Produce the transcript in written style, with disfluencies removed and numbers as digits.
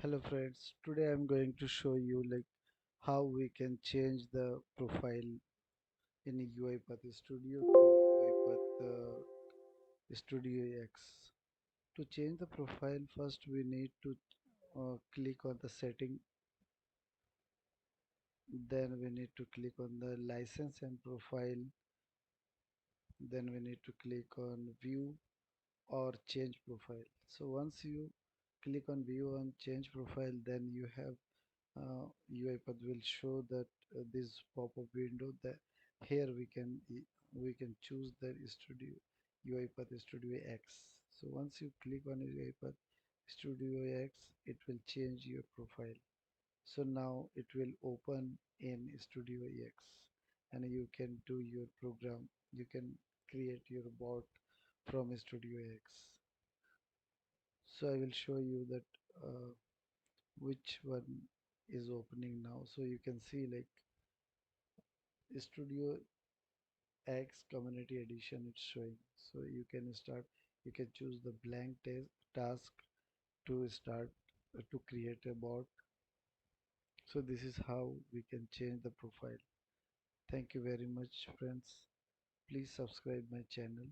Hello friends, today I'm going to show you how we can change the profile in UiPath Studio to UiPath Studio X. To change the profile, first we need to click on the setting, then we need to click on the license and profile, then we need to click on view or change profile. So once you click on view and change profile, then you have UiPath will show that this pop-up window that here we can choose the studio UiPath Studio X. So once you click on UiPath Studio X, it will change your profile. So now it will open in Studio X, and you can do your program. You can create your bot from Studio X. So I will show you that which one is opening now. So you can see Studio X Community Edition it's showing. So you can choose the blank task to start to create a bot. So this is how we can change the profile. Thank you very much friends. Please subscribe my channel.